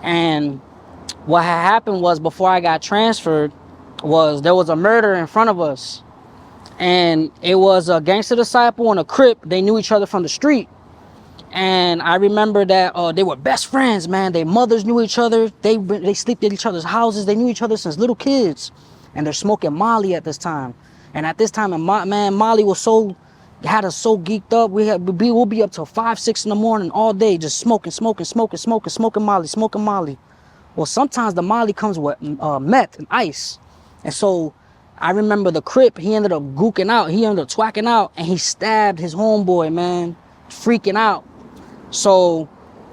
And what had happened was, before I got transferred, was there was a murder in front of us. And it was a gangster disciple and a Crip. They knew each other from the street. And I remember that they were best friends, man. Their mothers knew each other. They slept at each other's houses. They knew each other since little kids. And they're smoking Molly at this time. And at this time, man, Molly had us so geeked up. We'll be up till 5, 6 in the morning all day, just smoking Molly. Well, sometimes the Molly comes with meth and ice. And so I remember the Crip, he ended up gooking out. He ended up twacking out, and he stabbed his homeboy, man, freaking out. So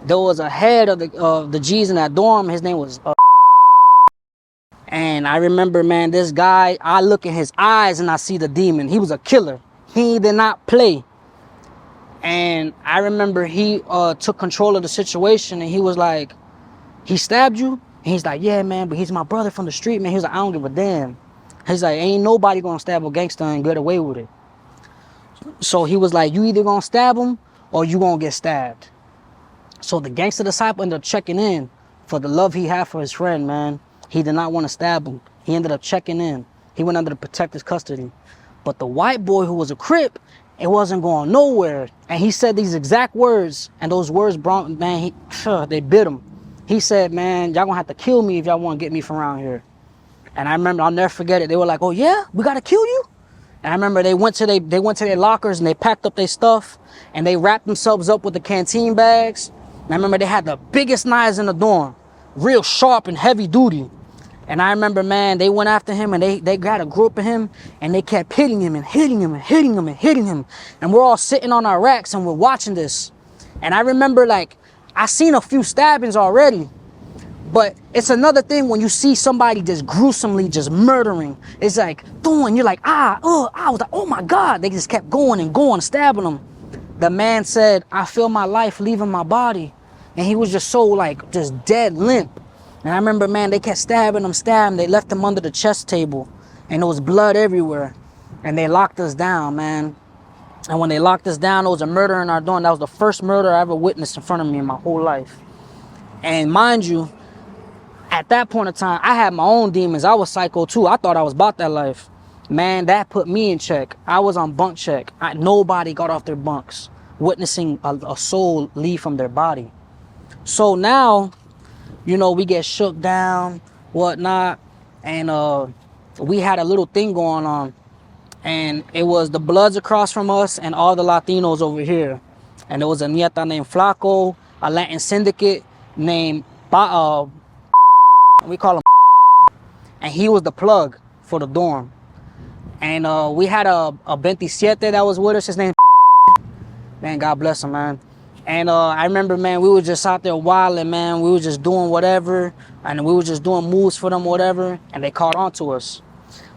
there was a head of the G's in that dorm. His name was and I remember, man, this guy, I look in his eyes and I see the demon. He was a killer. He did not play. And I remember he took control of the situation, and he was like, he stabbed you? And he's like, yeah, man, but he's my brother from the street, man. He was like, I don't give a damn. He's like, ain't nobody gonna stab a gangster and get away with it. So he was like, you either gonna stab him or you gonna get stabbed. So the gangster disciple ended up checking in for the love he had for his friend, man. He did not want to stab him. He ended up checking in. He went under the protective custody. But the white boy who was a Crip, it wasn't going nowhere. And he said these exact words, and those words brought, man, they bit him. He said, man, y'all gonna have to kill me if y'all want to get me from around here. And I remember, I'll never forget it. They were like, oh yeah, we gotta kill you? And I remember they went to their lockers and they packed up their stuff and they wrapped themselves up with the canteen bags. And I remember they had the biggest knives in the dorm, real sharp and heavy duty. And I remember, man, they went after him and they got a group of him and they kept hitting him and hitting him and hitting him and hitting him. And we're all sitting on our racks and we're watching this. And I remember, like, I seen a few stabbings already, but it's another thing when you see somebody just gruesomely just murdering. It's like, boom, you're like, I was like, oh my God. They just kept going and going, stabbing him. The man said, I feel my life leaving my body. And he was just so, like, just dead limp. And I remember, man, they kept stabbing him. They left him under the chest table and there was blood everywhere. And they locked us down, man. And when they locked us down, there was a murder in our dorm. That was the first murder I ever witnessed in front of me in my whole life. And mind you, at that point in time, I had my own demons. I was psycho too. I thought I was about that life. Man, that put me in check. I was on bunk check. Nobody got off their bunks, witnessing a soul leave from their body. So now, you know, we get shook down, whatnot. And we had a little thing going on. And it was the Bloods across from us and all the Latinos over here. And there was a nieta named Flaco, a Latin syndicate named we call him, and he was the plug for the dorm. And we had a 27 that was with us. His name, man, God bless him, man. And I remember, man, we were just out there wilding, man. We were just doing whatever, and we were just doing moves for them, whatever. And they caught on to us.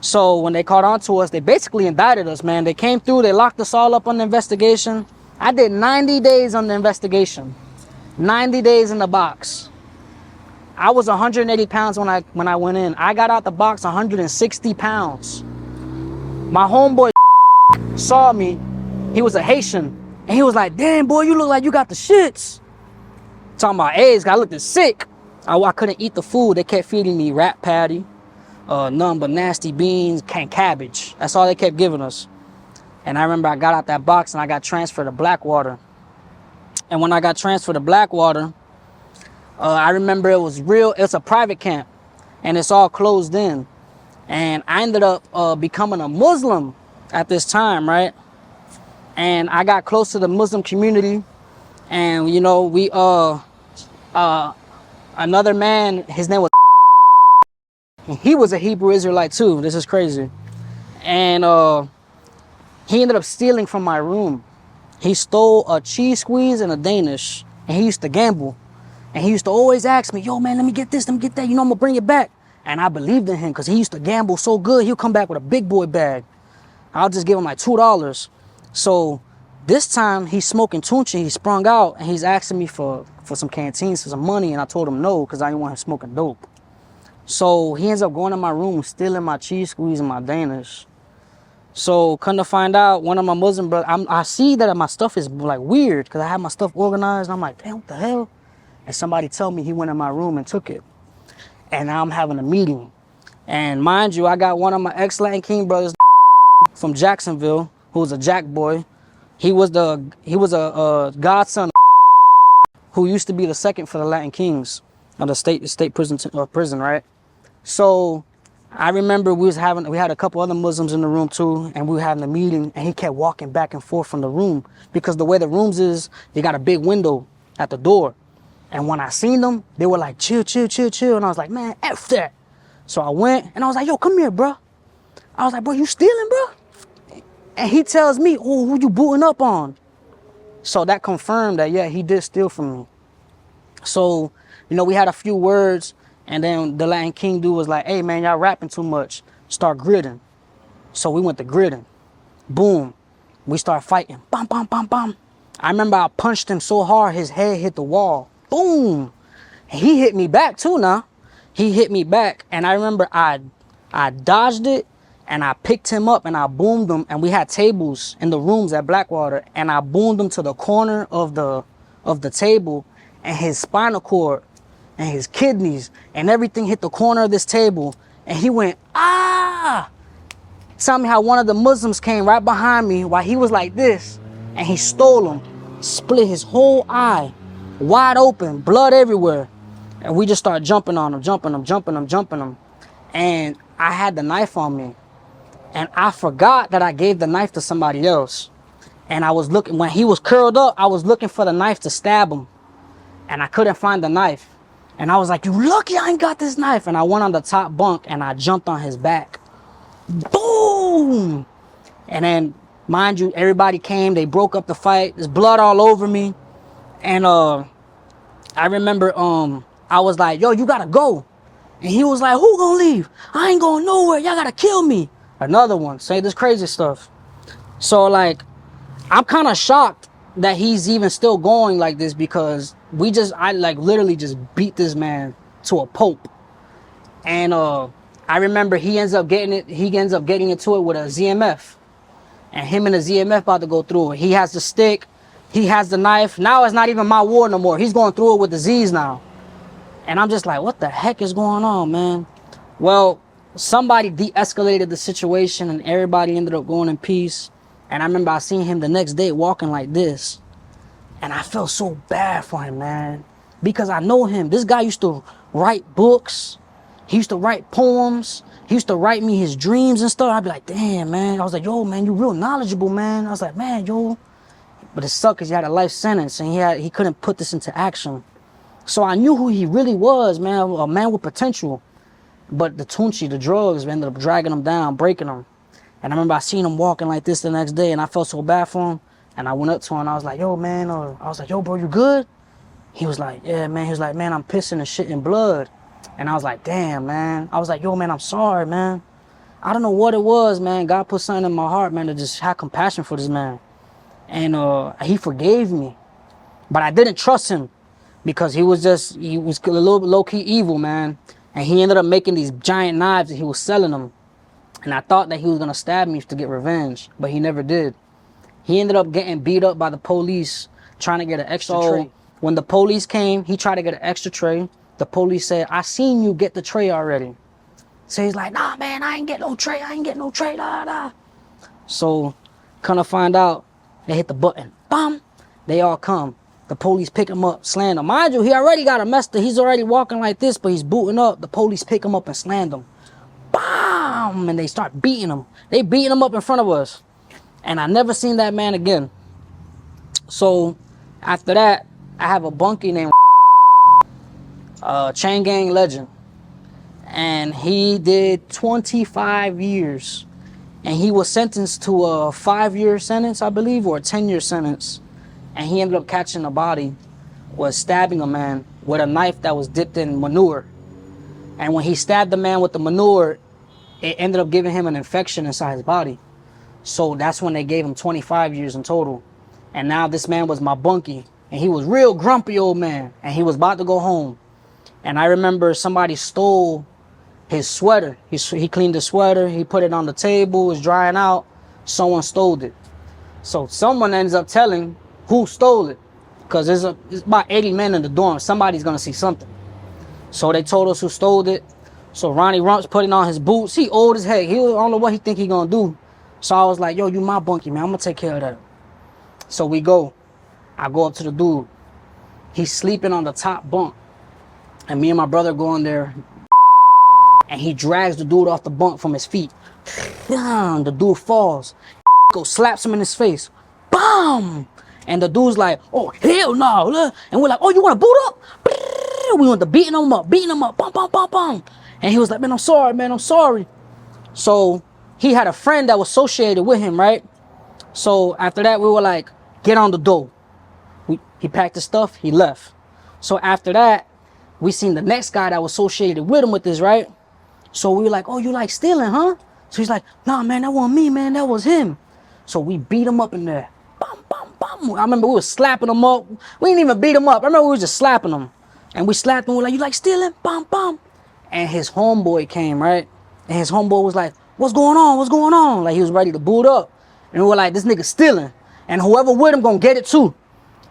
So when they caught on to us, they basically indicted us, man. They came through, they locked us all up on the investigation. I did 90 days on the investigation, 90 days in the box. I was 180 pounds when I went in. I got out the box 160 pounds. My homeboy saw me. He was a Haitian. And he was like, damn, boy, you look like you got the shits. Talking about AIDS, I looked sick. I couldn't eat the food. They kept feeding me rat patty, none but nasty beans, and cabbage. That's all they kept giving us. And I remember I got out that box and I got transferred to Blackwater. And when I got transferred to Blackwater, I remember it's a private camp and it's all closed in. And I ended up becoming a Muslim at this time, right? And I got close to the Muslim community. And, you know, another man, his name was, he was a Hebrew Israelite too. This is crazy. And he ended up stealing from my room. He stole a cheese squeeze and a Danish. And he used to gamble. And he used to always ask me, yo, man, let me get this, let me get that. You know, I'm going to bring it back. And I believed in him because he used to gamble so good. He'll come back with a big boy bag. I'll just give him like $2. So this time he's smoking tunchi. He sprung out and he's asking me for some canteens, for some money. And I told him no because I didn't want him smoking dope. So he ends up going to my room, stealing my cheese squeeze and my Danish. So come to find out, one of my Muslim brothers, I see that my stuff is like weird because I have my stuff organized. And I'm like, damn, what the hell? and somebody tell me he went in my room and took it. And now I'm having a meeting. And mind you, I got one of my ex-Latin King brothers from Jacksonville, who was a jack boy. He was a godson who used to be the second for the Latin Kings of the state prison, right? So I remember we had a couple other Muslims in the room too, and we were having a meeting, and he kept walking back and forth from the room because the way the rooms is, they got a big window at the door. And when I seen them, they were like, chill, chill, chill, chill. And I was like, man, F that. So I went and I was like, yo, come here, bro. I was like, bro, you stealing, bro? And he tells me, oh, who you booting up on? So that confirmed that, yeah, he did steal from me. So, you know, we had a few words, and then the Latin King dude was like, hey, man, y'all rapping too much. Start gridding. So we went to gridding. Boom. We start fighting. Bam, bam, bam, bam. I remember I punched him so hard, his head hit the wall. Boom. And he hit me back too now. He hit me back, and I remember I dodged it, and I picked him up, and I boomed him, and we had tables in the rooms at Blackwater, and I boomed him to the corner of the table, and his spinal cord and his kidneys and everything hit the corner of this table, and he went, ah! Tell me how one of the Muslims came right behind me while he was like this, and he stole him, split his whole eye, wide open, blood everywhere. And we just started jumping on him, jumping him. And I had the knife on me. And I forgot that I gave the knife to somebody else. And I was looking, when he was curled up, I was looking for the knife to stab him. And I couldn't find the knife. And I was like, you lucky I ain't got this knife. And I went on the top bunk and I jumped on his back. Boom! And then, mind you, everybody came, they broke up the fight. There's blood all over me. And I remember I was like, yo, you gotta go. And he was like, who gonna leave? I ain't going nowhere. Y'all gotta kill me. Another one, say this crazy stuff. So like, I'm kind of shocked that he's even still going like this, because I like literally just beat this man to a pulp. And I remember he ends up getting into it with a ZMF. And him and the ZMF about to go through it. He has the stick, he has the knife. Now it's not even my war no more. He's going through it with the Z's now. And I'm just like, what the heck is going on, man? Well, somebody de-escalated the situation and everybody ended up going in peace. And I remember I seen him the next day walking like this. And I felt so bad for him, man. Because I know him. This guy used to write books. He used to write poems. He used to write me his dreams and stuff. I'd be like, damn, man. I was like, yo, man, you real knowledgeable, man. I was like, man, yo. But it sucked because he had a life sentence and he couldn't put this into action. So I knew who he really was, man, a man with potential. But the Tunchi, the drugs, ended up dragging him down, breaking him. And I remember I seen him walking like this the next day, and I felt so bad for him. And I went up to him, and I was like, yo, man, I was like, yo, bro, you good? He was like, yeah, man. He was like, man, I'm pissing and shit in blood. And I was like, damn, man. I was like, yo, man, I'm sorry, man. I don't know what it was, man. God put something in my heart, man, to just have compassion for this man. And he forgave me. But I didn't trust him. Because he was a little low-key evil, man. And he ended up making these giant knives and he was selling them. And I thought that he was going to stab me to get revenge, but he never did. He ended up getting beat up by the police trying to get an extra tray. When the police came, he tried to get an extra tray. The police said, I seen you get the tray already. So he's like, nah, man, I ain't get no tray. Da, da. So, kind of find out, they hit the button. Bam! They all come. The police pick him up, slammed him. Mind you, he already got arrested. He's already walking like this, but he's booting up. The police pick him up and slammed him. Bam! And they start beating him. They beating him up in front of us. And I never seen that man again. So, after that, I have a bunkie named Chain Gang Legend. And he did 25 years. And he was sentenced to a 5-year sentence, I believe, or a 10-year sentence. And he ended up catching a body, was stabbing a man with a knife that was dipped in manure. And when he stabbed the man with the manure, it ended up giving him an infection inside his body. So that's when they gave him 25 years in total. And now this man was my bunkie. And he was real grumpy old man. And he was about to go home. And I remember somebody stole his sweater. He cleaned the sweater. He put it on the table. It was drying out. Someone stole it. So someone ends up telling who stole it. because it's about 80 men in the dorm. Somebody's gonna see something. So they told us who stole it. So Ronnie Rump's putting on his boots. He old as heck. I don't know what he think he gonna do. So I was like, yo, you my bunkie, man. I'm gonna take care of that. So we go. I go up to the dude. He's sleeping on the top bunk. And me and my brother go in there. And he drags the dude off the bunk from his feet. The dude falls. Go slaps him in his face. Boom! And the dude's like, oh, hell no. And we're like, oh, you want to boot up? We went to beating him up. Bum, bum, bum, bum. And he was like, man, I'm sorry, man. I'm sorry. So he had a friend that was associated with him, right? So after that, we were like, get on the door. He packed his stuff. He left. So after that, we seen the next guy that was associated with him with this, right? So we were like, oh, you like stealing, huh? So he's like, nah, man, that wasn't me, man. That was him. So we beat him up in there. Bum, bum, bum. I remember we were slapping him up. We didn't even beat him up. I remember we were just slapping him. And we slapped him. We were like, you like stealing? Bum, bum. And his homeboy came, right? And his homeboy was like, what's going on? What's going on? Like, he was ready to boot up. And we were like, this nigga stealing. And whoever with him gonna get it too.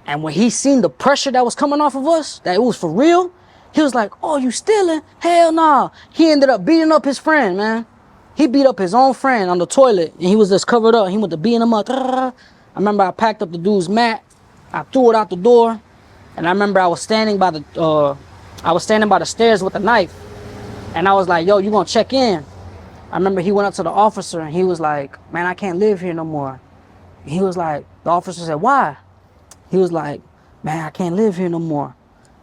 And when he seen the pressure that was coming off of us, that it was for real, he was like, oh, you stealing? Hell nah. He ended up beating up his friend, man. He beat up his own friend on the toilet, and he was just covered up. He went to beating him up. I remember I packed up the dude's mat. I threw it out the door. And I remember I was standing by the stairs with a knife. And I was like, yo, you gonna check in? I remember he went up to the officer, and he was like, man, I can't live here no more. And he was like, the officer said, why? He was like, man, I can't live here no more.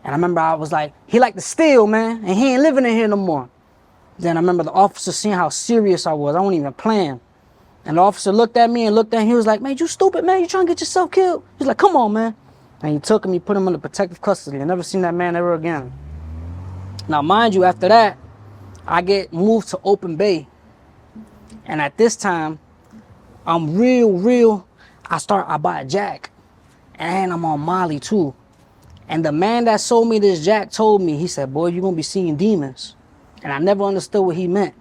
And I remember I was like, he like to steal, man, and he ain't living in here no more. Then I remember the officer seeing how serious I was. I wasn't even playing. And the officer looked at me and looked at him. He was like, man, you stupid, man. You trying to get yourself killed? He's like, come on, man. And he took him, he put him under protective custody. I never seen that man ever again. Now, mind you, after that, I get moved to Open Bay. And at this time, I'm real. I buy a jack. And I'm on Molly, too. And the man that sold me this jack told me, he said, boy, you're going to be seeing demons. And I never understood what he meant.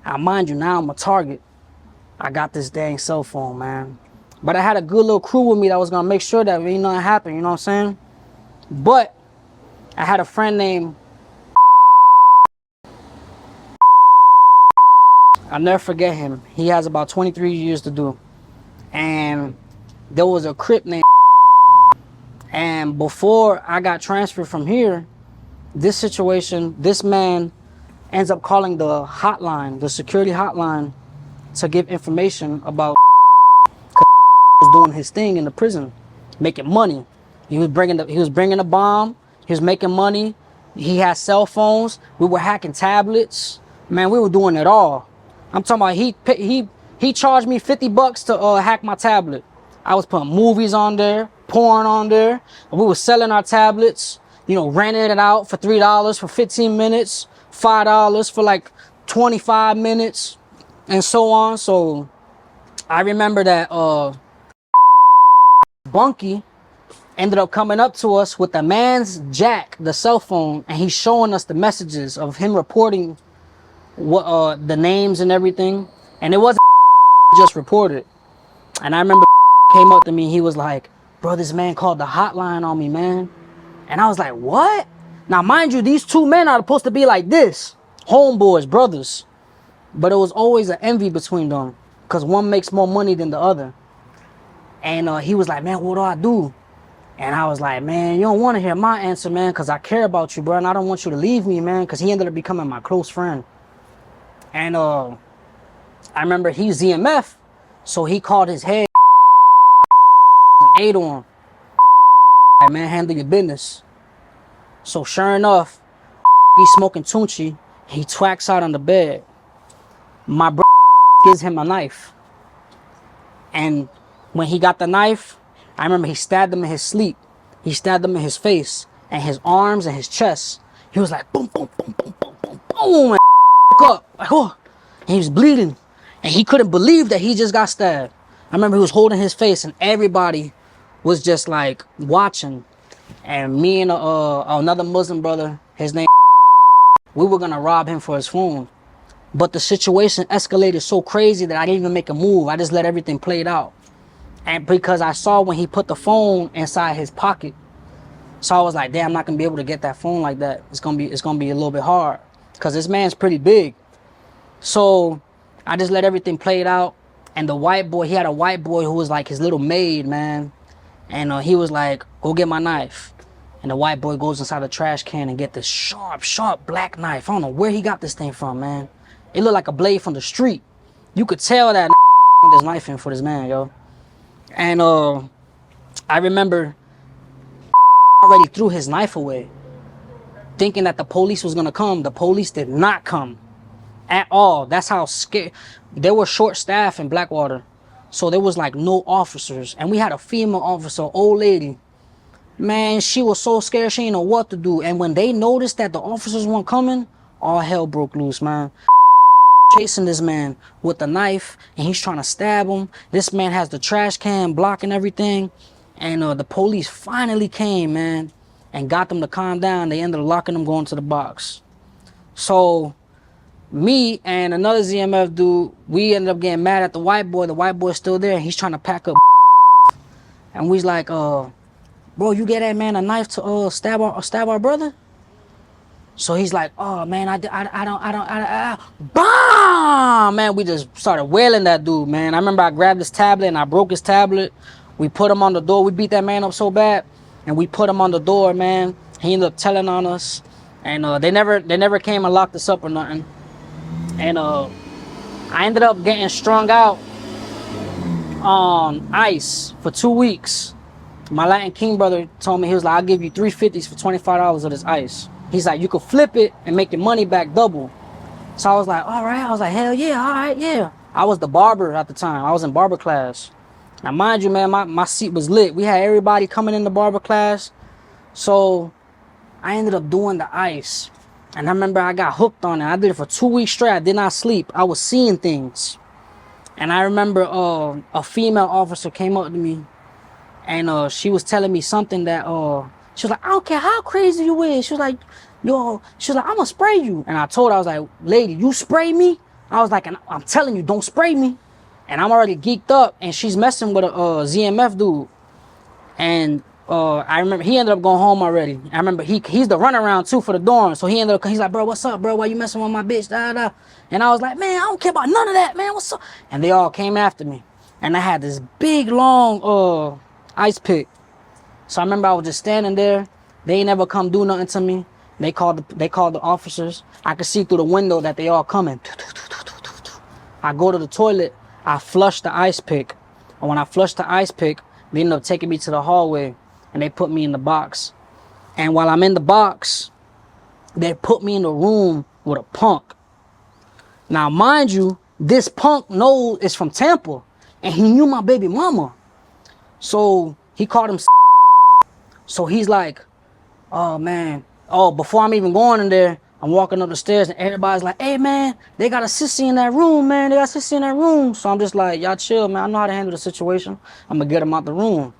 Now, mind you, now I'm a target. I got this dang cell phone, man. But I had a good little crew with me that was going to make sure that ain't nothing happened, you know what I'm saying? But I had a friend named... I'll never forget him. He has about 23 years to do. And there was a Crip named... And before I got transferred from here, this man ends up calling the hotline, the security hotline, to give information about was doing his thing in the prison, making money. He was bringing a bomb. He was making money. He had cell phones. We were hacking tablets. Man, we were doing it all. I'm talking about he charged me $50 to hack my tablet. I was putting movies on there, porn on there. And we were selling our tablets, you know, renting it out for $3 for 15 minutes, $5 for like 25 minutes, and so on. So I remember that Bunky ended up coming up to us with the man's jack, the cell phone, and he's showing us the messages of him reporting what the names and everything. And it wasn't just reported. And I remember came up to me, he was like, bro, this man called the hotline on me, man. And I was like, what? Now, mind you, these two men are supposed to be like this, homeboys, brothers. But it was always an envy between them because one makes more money than the other. And he was like, man, what do I do? And I was like, man, you don't want to hear my answer, man, because I care about you, bro, and I don't want you to leave me, man, because he ended up becoming my close friend. And I remember he's ZMF, so he called his head and ate on. Like, man, handle your business. So sure enough, he's smoking Tunchi. He twacks out on the bed. My bro gives him a knife. And when he got the knife, I remember he stabbed him in his sleep. He stabbed him in his face and his arms and his chest. He was like, boom, boom, boom, boom, boom, boom, boom, and up. Like, oh. And he was bleeding. And he couldn't believe that he just got stabbed. I remember he was holding his face and everybody was just like watching. And me and another Muslim brother, his name, we were gonna rob him for his phone. But the situation escalated so crazy that I didn't even make a move. I just let everything play out. And because I saw when he put the phone inside his pocket, so I was like, damn, I'm not gonna be able to get that phone like that. It's gonna be a little bit hard, cause this man's pretty big. So I just let everything play it out. And the white boy, he had a white boy who was like his little maid, man. And he was like, go get my knife. And the white boy goes inside the trash can and get this sharp black knife. I don't know where he got this thing from, man. It looked like a blade from the street. You could tell that this knife in for this man, yo. And I remember already threw his knife away, thinking that the police was gonna come. The police did not come at all. That's how scared. There were short staff in Blackwater, so there was like no officers. And we had a female officer, old lady. Man, she was so scared she didn't know what to do. And when they noticed that the officers weren't coming, all hell broke loose, man. Chasing this man with a knife, and he's trying to stab him. This man has the trash can blocking everything. And the police finally came, man, and got them to calm down. They ended up locking them, going to the box. So me and another ZMF dude, we ended up getting mad at the white boy. The white boy's still there, and he's trying to pack up. And we's like, bro, you get that man a knife to stab our brother? So he's like, oh man, I don't, BAM! Man, we just started wailing that dude, man. I remember I grabbed his tablet and I broke his tablet. We put him on the door. We beat that man up so bad, and we put him on the door, man. He ended up telling on us, and they never came and locked us up or nothing. And I ended up getting strung out on ice for 2 weeks. My Latin King brother told me, he was like, I'll give you 350s for $25 of this ice. He's like, you could flip it and make your money back double. So I was like, all right. I was like, hell yeah, all right, yeah. I was the barber at the time. I was in barber class. Now, mind you, man, my seat was lit. We had everybody coming in the barber class. So I ended up doing the ice. And I remember I got hooked on it. I did it for 2 weeks straight. I did not sleep. I was seeing things. And I remember a female officer came up to me, and she was telling me something that she was like, I don't care how crazy you is. She was like, yo, she was like, I'm gonna spray you. And I told her, I was like, lady, you spray me? I was like, I'm telling you, don't spray me. And I'm already geeked up, and she's messing with a ZMF dude. And I remember he ended up going home already. I remember he's the runaround too for the dorm. So he ended up, he's like, bro, what's up, bro? Why you messing with my bitch? Da, da. And I was like, man, I don't care about none of that, man. What's up? And they all came after me. And I had this big, long ice pick. So I remember I was just standing there. They ain't never come do nothing to me. They called the officers. I could see through the window that they all coming. I go to the toilet. I flush the ice pick. And when I flushed the ice pick, they ended up taking me to the hallway, and they put me in the box. And while I'm in the box, they put me in the room with a punk. Now, mind you, this punk knows it's from Tampa, and he knew my baby mama. So he called him. So he's like, oh man, before I'm even going in there, I'm walking up the stairs, and everybody's like, hey man, they got a sissy in that room, man. They got a sissy in that room. So I'm just like, y'all chill, man. I know how to handle the situation. I'm gonna get him out the room.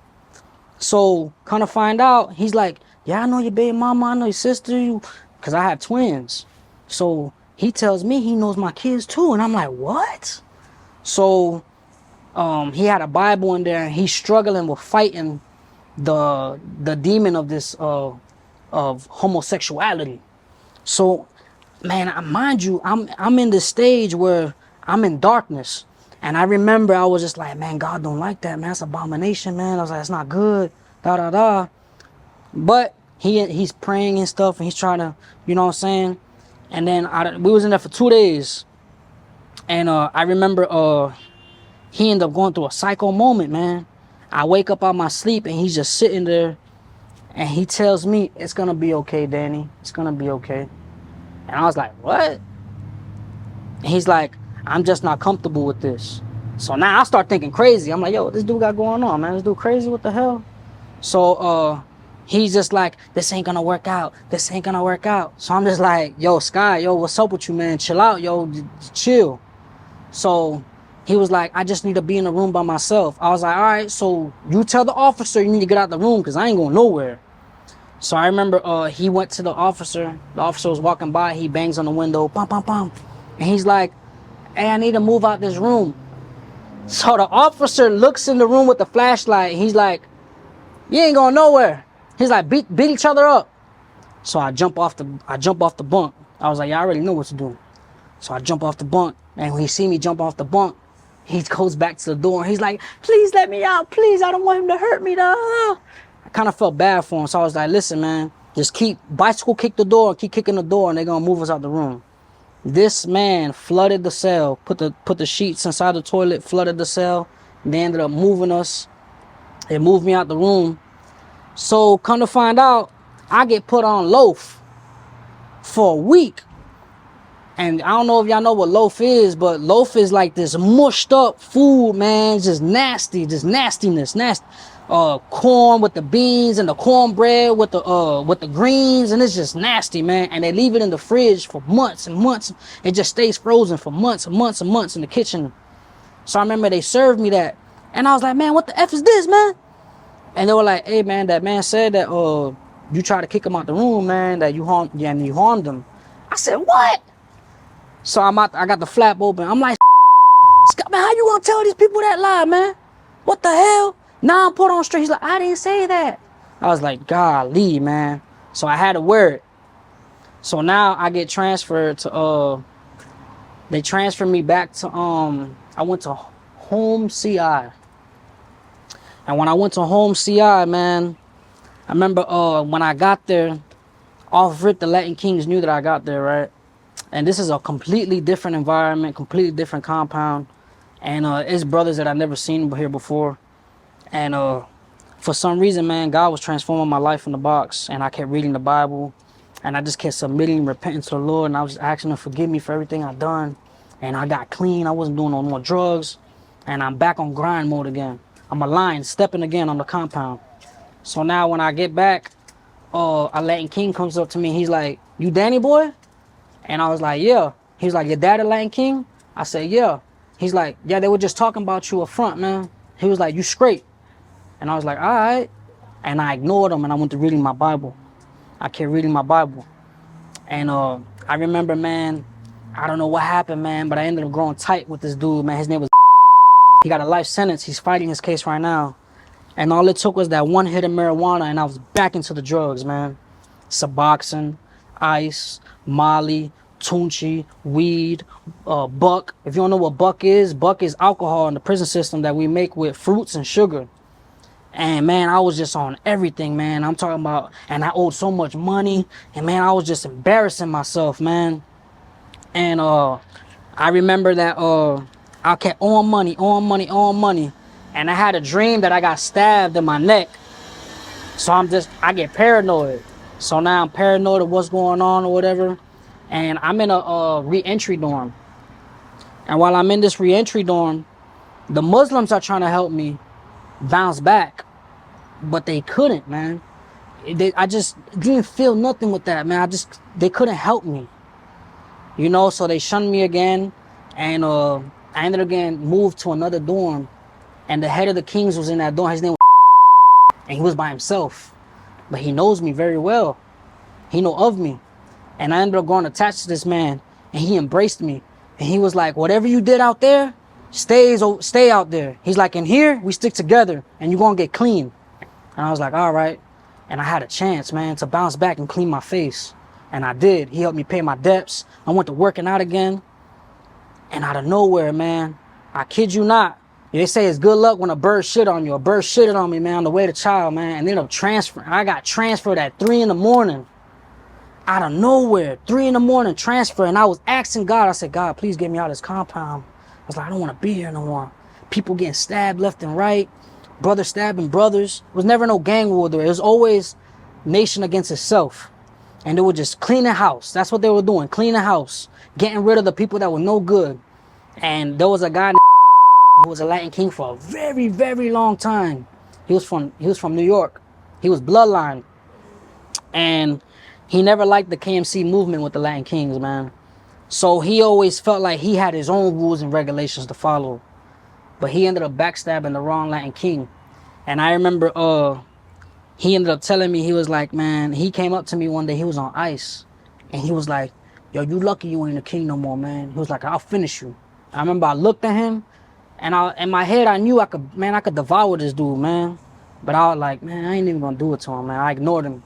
So kind of find out, he's like, yeah, I know your baby mama, I know your sister, because I have twins. So he tells me he knows my kids too, and I'm like, what? So he had a Bible in there, and he's struggling with fighting the demon of this of homosexuality. So, man, mind you, I'm in this stage where I'm in darkness. And I remember I was just like, man, God don't like that, man. That's abomination, man. I was like, it's not good, da. But he's praying and stuff, and he's trying to, you know what I'm saying? And then we was in there for 2 days. And I remember he ended up going through a psycho moment, man. I wake up out my sleep, and he's just sitting there. And he tells me, it's going to be okay, Danny. It's going to be okay. And I was like, what? And he's like, I'm just not comfortable with this. So now I start thinking crazy. I'm like, yo, what this dude got going on, man? This dude crazy? What the hell? So he's just like, this ain't gonna work out. This ain't gonna work out. So I'm just like, yo, Sky, yo, what's up with you, man? Chill out, yo, chill. So he was like, I just need to be in the room by myself. I was like, all right, so you tell the officer you need to get out the room, because I ain't going nowhere. So I remember he went to the officer. The officer was walking by. He bangs on the window, bam, bam, bam. And he's like, hey, I need to move out this room. So the officer looks in the room with the flashlight. He's like, you ain't going nowhere. He's like, beat each other up. So I jump off the bunk. I was like, yeah, I already know what to do. So I jump off the bunk, and when he see me jump off the bunk, he goes back to the door, and he's like, please let me out, please, I don't want him to hurt me, though. I kind of felt bad for him, so I was like, listen, man, just bicycle kick the door, keep kicking the door, and they're gonna move us out the room. This man flooded the cell, put the sheets inside the toilet, flooded the cell. They ended up moving us. They moved me out the room. So come to find out, I get put on loaf for a week. And I don't know if y'all know what loaf is, but loaf is like this mushed up food, man. Just nasty, just nastiness, nasty. Corn with the beans and the cornbread with the greens, and it's just nasty, man. And they leave it in the fridge for months and months. It just stays frozen for months and months and months in the kitchen. So I remember they served me that, and I was like, man, what the F is this, man? And they were like, hey, man, that man said that you tried to kick him out the room, man, that you harmed him. I said, what? So I got the flap open. I'm like, Scott, man, how you gonna tell these people that lie, man? What the hell? Now I'm put on straight. He's like, I didn't say that. I was like, golly, man. So I had to wear it. So now I get transferred to they transferred me back to I went to home CI. And when I went to home CI, man, I remember when I got there, off rip, the Latin Kings knew that I got there, right? And this is a completely different environment, completely different compound. And it's brothers that I never seen here before. And for some reason, man, God was transforming my life in the box. And I kept reading the Bible. And I just kept submitting, repenting to the Lord. And I was just asking him to forgive me for everything I've done. And I got clean. I wasn't doing no more drugs. And I'm back on grind mode again. I'm a lion stepping again on the compound. So now when I get back, a Latin King comes up to me. He's like, you Danny boy? And I was like, yeah. He's like, your dad a Latin King? I said, yeah. He's like, yeah, they were just talking about you up front, man. He was like, you straight. And I was like, all right. And I ignored him, and I went to reading my Bible. I kept reading my Bible. And I remember, man, I don't know what happened, man, but I ended up growing tight with this dude, man. His name was He got a life sentence. He's fighting his case right now. And all it took was that one hit of marijuana, and I was back into the drugs, man. Suboxone, ice, Molly, Tunchi, weed, buck. If you don't know what buck is alcohol in the prison system that we make with fruits and sugar. And man, I was just on everything, man. I'm talking about, and I owed so much money, and man, I was just embarrassing myself, man. And I remember that I kept on money, and I had a dream that I got stabbed in my neck. So I get paranoid. So now I'm paranoid of what's going on or whatever. And I'm in a re-entry dorm. And while I'm in this re-entry dorm, the Muslims are trying to help me bounce back. But they couldn't, man. I just didn't feel nothing with that, man. They couldn't help me. You know, so they shunned me again. And I ended up getting moved to another dorm. And the head of the Kings was in that dorm. His name was and he was by himself. But he knows me very well. He know of me. And I ended up growing attached to this man. And he embraced me. And he was like, whatever you did out there, stay out there. He's like, in here, we stick together. And you're going to get clean. And I was like, all right. And I had a chance, man, to bounce back and clean my face. And I did. He helped me pay my debts. I went to working out again. And out of nowhere, man, I kid you not, they say it's good luck when a bird shit on you. A bird shitted on me, man, on the way to child, man, and ended up transferring. I got transferred at 3 in the morning. Out of nowhere, 3 in the morning, transfer. And I was asking God, I said, God, please get me out of this compound. I was like, I don't want to be here no more. People getting stabbed left and right. Brothers stabbing brothers. It was never no gang war there. It was always nation against itself. And they were just cleaning house. That's what they were doing, cleaning house. Getting rid of the people that were no good. And there was a guy who was a Latin King for a very, very long time. He was from New York. He was bloodline. And he never liked the KMC movement with the Latin Kings, man. So he always felt like he had his own rules and regulations to follow. But he ended up backstabbing the wrong Latin King. And I remember he ended up telling me, he was like, man, he came up to me one day, he was on ice. And he was like, yo, you lucky you ain't a king no more, man. He was like, I'll finish you. I remember I looked at him, And in my head, I knew I could devour this dude, man. But I was like, man, I ain't even gonna do it to him, man. I ignored him.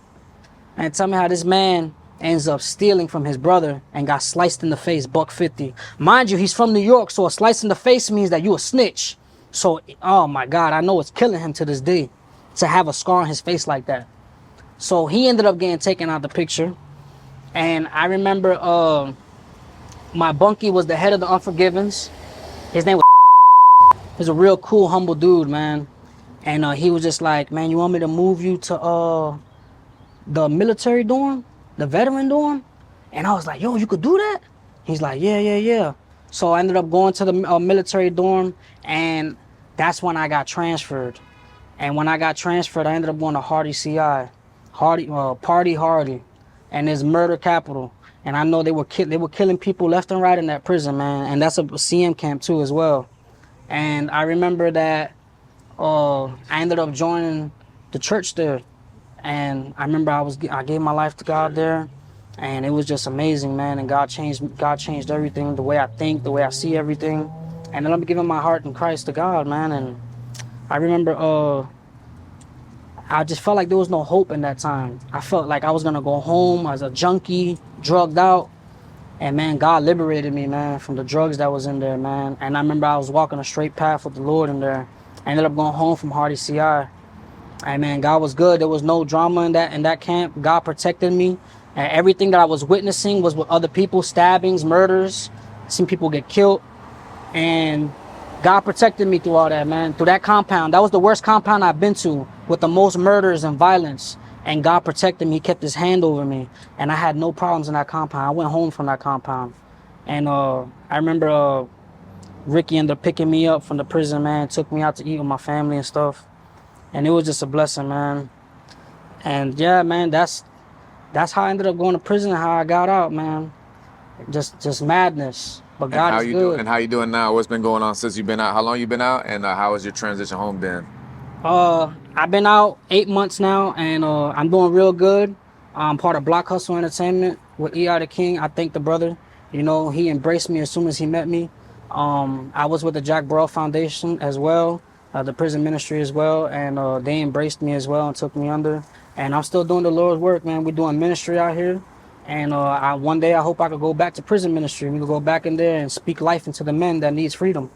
And tell me how this man ends up stealing from his brother and got sliced in the face, $150. Mind you, he's from New York, so a slice in the face means that you a snitch. So, oh my God, I know it's killing him to this day to have a scar on his face like that. So he ended up getting taken out of the picture. And I remember my bunkie was the head of the Unforgivens. His name was He's a real cool, humble dude, man. And he was just like, man, you want me to move you to the military dorm, the veteran dorm? And I was like, yo, you could do that? He's like, yeah. So I ended up going to the military dorm, and that's when I got transferred. And when I got transferred, I ended up going to Hardy CI, Party Hardy, and it's murder capital. And I know they were killing people left and right in that prison, man. And that's a CM camp too as well. And I remember that I ended up joining the church there. And I remember I gave my life to God there, and it was just amazing, man. And God changed everything, the way I think, the way I see everything. And then I'm giving my heart in Christ to God, man. And I remember I just felt like there was no hope in that time. I felt like I was gonna go home as a junkie, drugged out. And man, God liberated me, man, from the drugs that was in there, man. And I remember I was walking a straight path with the Lord in there. I ended up going home from Hardy CI. And man, God was good. There was no drama in that camp. God protected me. And everything that I was witnessing was with other people, stabbings, murders. Seen people get killed. And God protected me through all that, man. Through that compound. That was the worst compound I've been to, with the most murders and violence. And God protected me. He kept his hand over me. And I had no problems in that compound. I went home from that compound. And I remember Ricky ended up picking me up from the prison, man. Took me out to eat with my family and stuff. And it was just a blessing, man. And yeah, man, that's how I ended up going to prison and how I got out, man. Just madness. But God is good. And how you doing now? What's been going on since you've been out? How long you been out? And how has your transition home been? I've been out 8 months now, and I'm doing real good. I'm part of Block Hustle Entertainment with E.I. the King. I thank the brother. You know, he embraced me as soon as he met me. I was with the Jack Burrell Foundation as well, the prison ministry as well, and they embraced me as well and took me under. And I'm still doing the Lord's work, man. We're doing ministry out here. And one day I hope I could go back to prison ministry. We could go back in there and speak life into the men that needs freedom.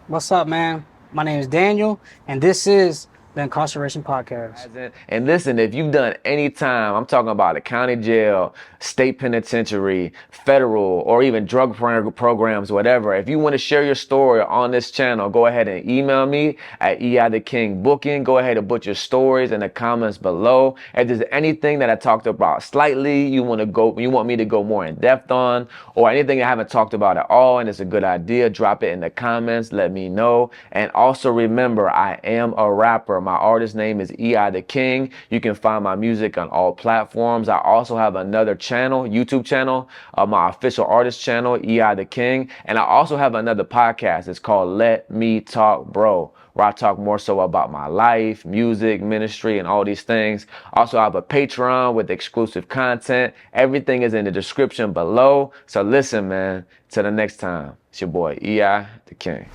What's up, man? My name is Daniel, and this is the Incarceration Podcast. And listen, if you've done any time, I'm talking about a county jail, state penitentiary, federal, or even drug programs, whatever. If you want to share your story on this channel, go ahead and email me at eithekingbooking. Go ahead and put your stories in the comments below. If there's anything that I talked about slightly, you want me to go more in depth on, or anything I haven't talked about at all, and it's a good idea, drop it in the comments. Let me know. And also remember, I am a rapper. My artist name is E.I. the King. You can find my music on all platforms. I also have another channel, YouTube channel, my official artist channel, E.I. the King. And I also have another podcast. It's called Let Me Talk Bro, where I talk more so about my life, music, ministry, and all these things. Also, I have a Patreon with exclusive content. Everything is in the description below. So listen, man, till the next time, it's your boy, E.I. the King.